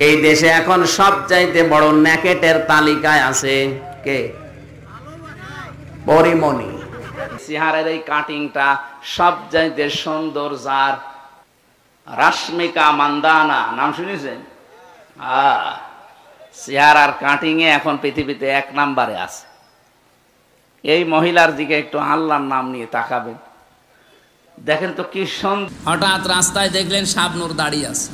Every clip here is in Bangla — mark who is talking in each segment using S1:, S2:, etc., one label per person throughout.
S1: এই দেশে এখন সবচাইতে বড় ন্যাকেটের তালিকায় আছে কে? পরিমণি। চেহারার এই কাটিংটা সবচাইতে সুন্দর যার, রাশমিকা মান্দানা নাম শুনেছেন? চেহারার কাটিং এ এখন পৃথিবীতে 1 নম্বরে আছে। এই মহিলার দিকে একটু আল্লাহর নাম নিয়ে তাকাবেন, দেখেন তো কি সুন্দর। হঠাৎ রাস্তায় দেখলেন শাবনূর দাঁড়িয়ে আছে।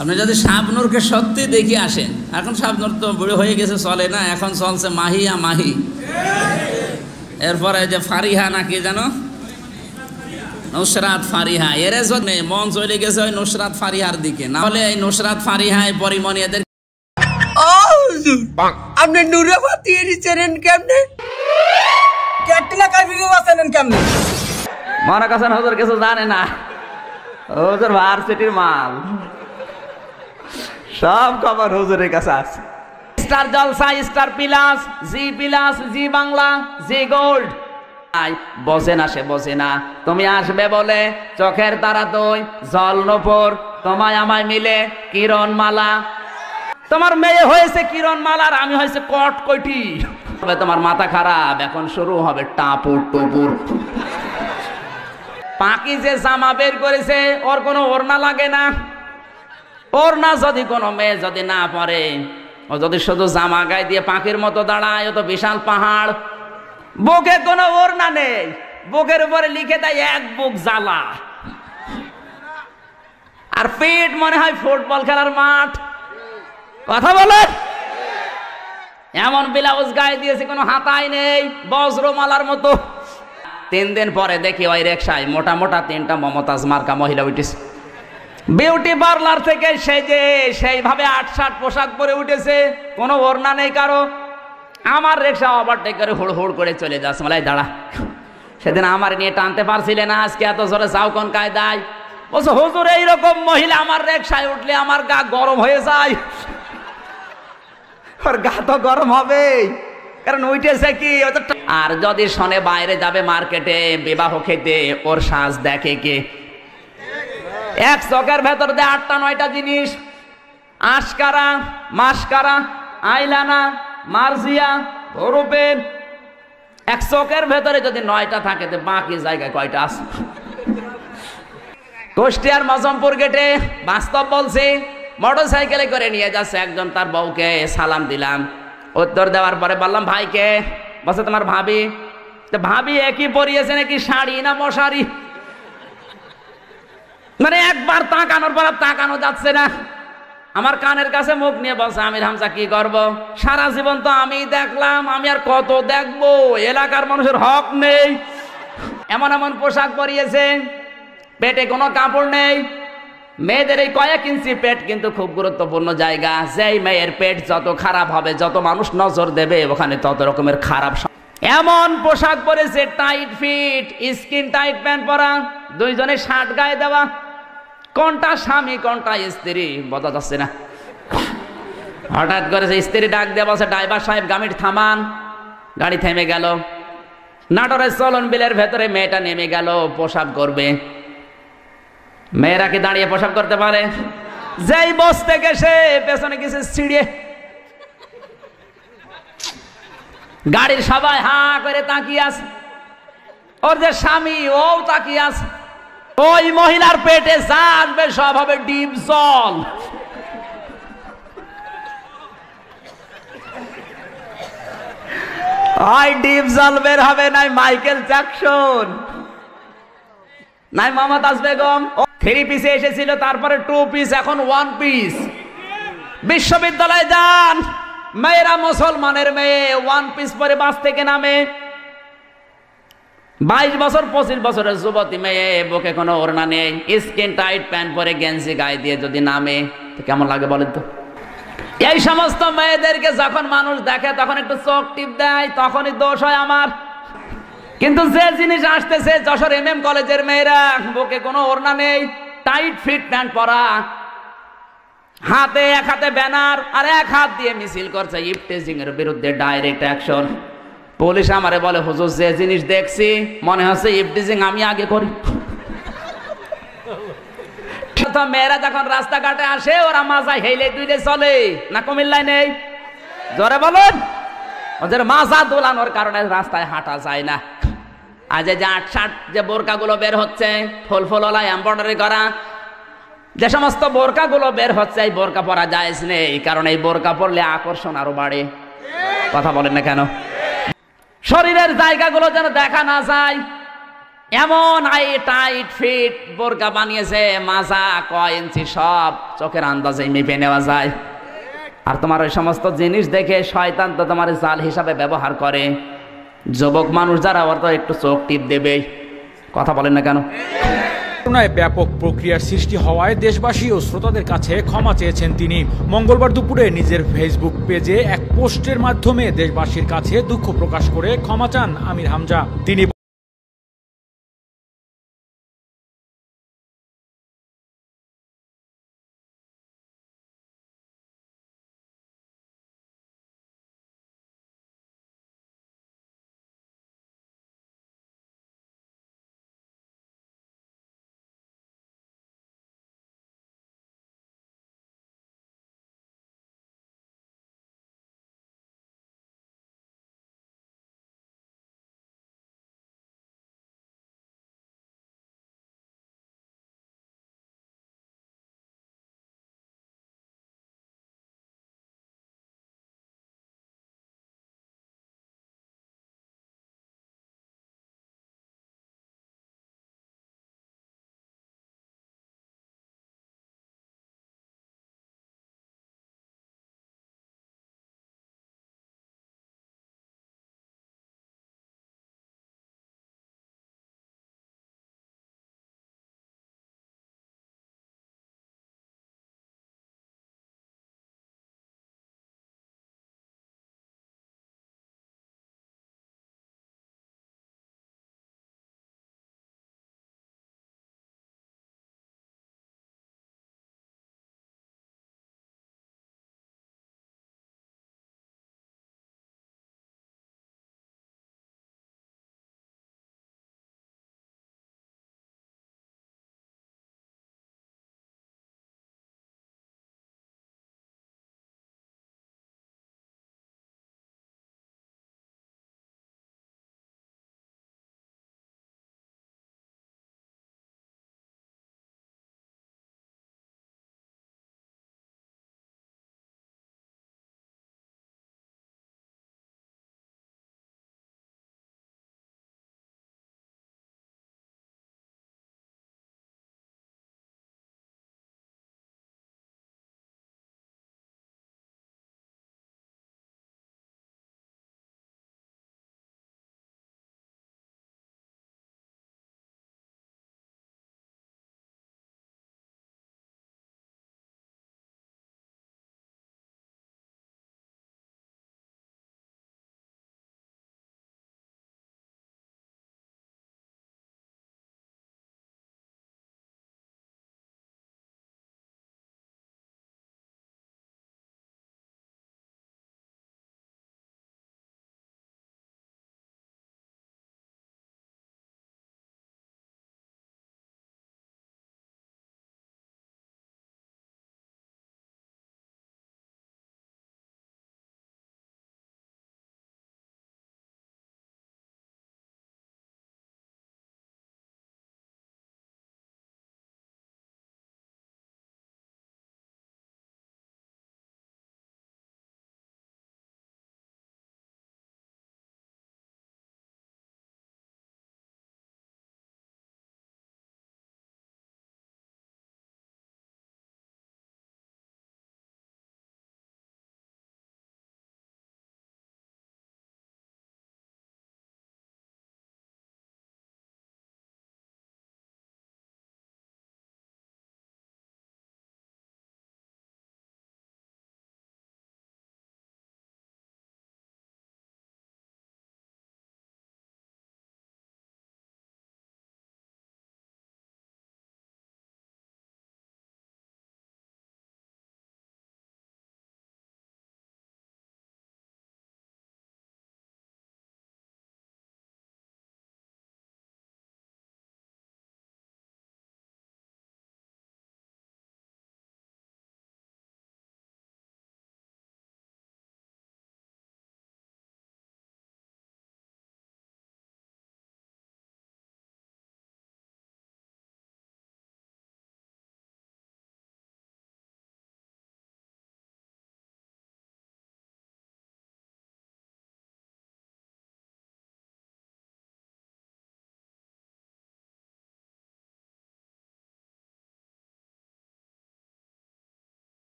S1: আপনি যদি শাবনূরকে সত্যি দেখে আসেন, এখন শাবনূর তো বুড়ো হয়ে গেছে, চলে না, এখন চলছে মাহিয়া মাহি। এরপরে যে ফারিহা নাকি জানো, নুসরাত ফারিহা, এর জন্য মন চলে গেছে ওই নুসরাত ফারিহার দিকে। না হলে এই নুসরাত ফারিহা পরিমণি এদের।
S2: আপনি নুরাবাতি এরি চেনেন কেমনে? ক্যাটলা কাবিগো আছেন কেমনে?
S1: মনে কাছেন হুজুর কিছু জানে না, হুজুর ভার্সিটির মাল, সব খবর হুজুরের কাছে আছে। স্টার জলসা, স্টার প্লাস, জি প্লাস, জি বাংলা, জি গোল্ড। বসে না, সে বসে না। তুমি আসবে বলে চোখের তারা তুই, জল নূপুর, তোমায় আমায় মিলে কিরণমালা। তোমার মেয়ে হয়েছে কিরণমালার, আমি হয়েছে কটকটি। তোমার মাথা খারাপ, এখন শুরু হবে টাপুর টুপুর। পাকি যে জামা বের করেছে, ওর কোনো ওড়না লাগে না। ওড়না যদি কোনো মেয়ে যদি না পরে, ও যদি শুধু জামা গায়ে দিয়ে পাখির মতো দাঁড়ায়, ও তো বিশাল পাহাড়। বুকে কোনো ওড়না নেই, বুকের উপরে লিখে দেয় 1 বুক জ্বালা। আর পেট মনে হয় ফুটবল খেলার মাঠ। কথা বলে এমন ব্লাউজ গায়ে দিয়েছে, কোনো হাতাই নেই, বজ্রমালার মতো। 3 দিন পরে দেখি ওই রিকশায় মোটা মোটা 3টা মমতাজ মার্কা মহিলা উঠেছে। বিউটি পার্লার থেকে সেজে সেইভাবে 8-7 পোশাক পরে উঠেছে, কোনো ওড়না নেই কারো। আমার রিকশা ওভারটেক করে হুড় হুড় করে চলে যাচ্ছে। মালাই দাঁড়া, সেদিন আমার নিয়ে টানতে পারছিলে না, আজকে এত জোরে যাও কোন কায়দায়? বলছো হুজুর এইরকম মহিলা আমার রিকশায় উঠলে আমার গা গরম হয়ে যায়। ওর গা তো গরম হবে, কারণ উঠেছে কি। আর যদি শোনে বাইরে যাবে মার্কেটে বিবাহ খেতে, ওর সাজ দেখে কে? এক চকের ভেতর দিয়ে 8টা-9টা জিনিস, আশকারা, মাস্কারা, আইলানা, মার্জিয়া, রূপের। এক চকের ভেতরে যদি 9টা থাকে, তো বাকি জায়গায় কয়টা আছে? কুষ্টিয়ার মজমপুর গেটে বাস্তব বলছি, মোটর সাইকেলে করে নিয়ে যাচ্ছে একজন তার বউকে। সালাম দিলাম, উত্তর দেওয়ার পরে বললাম ভাইকে। বলছে তোমার ভাবি। তো ভাবি একই পরিয়েছে নাকি শাড়ি না মশারি? মানে একবার তাকানোর পর তাকানো যাচ্ছে না। আমার কানের কাছে মুখ নিয়ে বলছে আমির হামজা কি করব? সারা জীবন তো আমি দেখলাম, আমি আর কত দেখবো? এলাকার মানুষের হক নেই। এমন এমন পোশাক পরিয়েছে, পেটে কোনো কাপড় নেই। মেয়েদের এই কয়েক ইঞ্চি পেট কিন্তু খুব গুরুত্বপূর্ণ জায়গা। যেই মেয়ের পেট যত খারাপ হবে, যত মানুষ নজর দেবে, ওখানে তত রকমের খারাপ। এমন পোশাক পরেছে, tight fit, skin tight pant পরা, 2জনে শার্ট গায়ে দেওয়া। কোনটা স্বামী কোনটা স্ত্রী বোঝা যাচ্ছে না। হঠাৎ করে স্ত্রী ডাক দিয়ে বলছে ড্রাইভার সাহেব গাড়ি থামান। গাড়ি থেমে গেল। নাটোরের চলন বিলের ভেতরে মেয়েটা নেমে গেল পোশাক করবে। মেয়েরা কি দাঁড়িয়ে পোশাক করতে পারে? যেই বসতে গেছে পেছনে গেছে ছিড়িয়ে। গাড়ির সবাই হা করে তাকিয়ে আছে, ওর যে স্বামী ও তাকিয়ে আছে। ওই মহিলার পেটে যা আসবে সব হবে ডিপ জল। ওই ডিপ জল বের হবে নাই মাইকেল জ্যাকসন, নাই মমতাজ বেগম। 3 পিসে এসেছিল, তারপরে 2 পিস, এখন 1 পিস। বিশ্ববিদ্যালয়ে যান, মেয়েরা মুসলমানের মেয়ে 1 পিস পরে বাস থেকে নামে। 22 বছর 25 বছরের যুবতী মেয়ে, বুকে কোনো ওড়না নেই, স্কিন টাইট প্যান্ট পরে গেঞ্জি গায়ে দিয়ে যদি নামে, তো কেমন লাগে বলেন তো? এই সমস্ত মেয়েদেরকে যখন মানুষ দেখে তখন একটু চোখ টিপ দেয়, তখনই দোষ হয় আমার। কিন্তু যে জিনিস আসতেছে, যশোর MM কলেজের মেয়েরা, বুকে কোনো ওড়না নেই, টাইট ফিট প্যান্ট পরা, হাতে এক হাতে ব্যানার আর এক হাত দিয়ে মিছিল করছে ইফটেজিং এর বিরুদ্ধে ডাইরেক্ট অ্যাকশন। পুলিশ আমারে বলে হুজুর যে জিনিস দেখছি মনে হচ্ছে ইফটেজিং আমি আগে করি। প্রথম মেয়েরা যখন রাস্তাঘাটে আসে ওরা মাজা হেলে দুইলে চলে না কুমিল্লায় নেই? জোরে বলুন। ওদের মাজা দোলানোর কারণে রাস্তায় হাঁটা যায় না। আজ যে ৮-৬০ যে বোরকাগুলো বের হচ্ছে ফুল ফুলওয়ালা এমব্রয়ডারি করা, যে সমস্ত বোরকাগুলো বের হচ্ছে এই বোরকা পরা জায়েজ নেই, কারণ এই বোরকা পরলে আকর্ষণ আরো বাড়ে। কথা বলেন না কেন? শরীরের জায়গাগুলো যেন দেখা না যায় এমন টাইট ফিট বোরকা বানিয়েছে, মাজা কয় ইঞ্চি সব চোখের আন্দাজে মেপে নেওয়া যায়। আর তোমার ওই সমস্ত জিনিস দেখে শয়তান তো তোমার জাল হিসাবে ব্যবহার করে। যুবক মানুষ যারা ওর তো একটু চোখ টিপ দেবে। কথা বলেন না কেন?
S3: ব্যাপক প্রক্রিয়ার সৃষ্টি হওয়ায় দেশবাসী ও শ্রোতাদের কাছে ক্ষমা চেয়েছেন তিনি। মঙ্গলবার দুপুরে নিজের ফেসবুক পেজে এক পোস্টের মাধ্যমে দেশবাসীর কাছে দুঃখ প্রকাশ করে ক্ষমা চান আমির হামজা। তিনি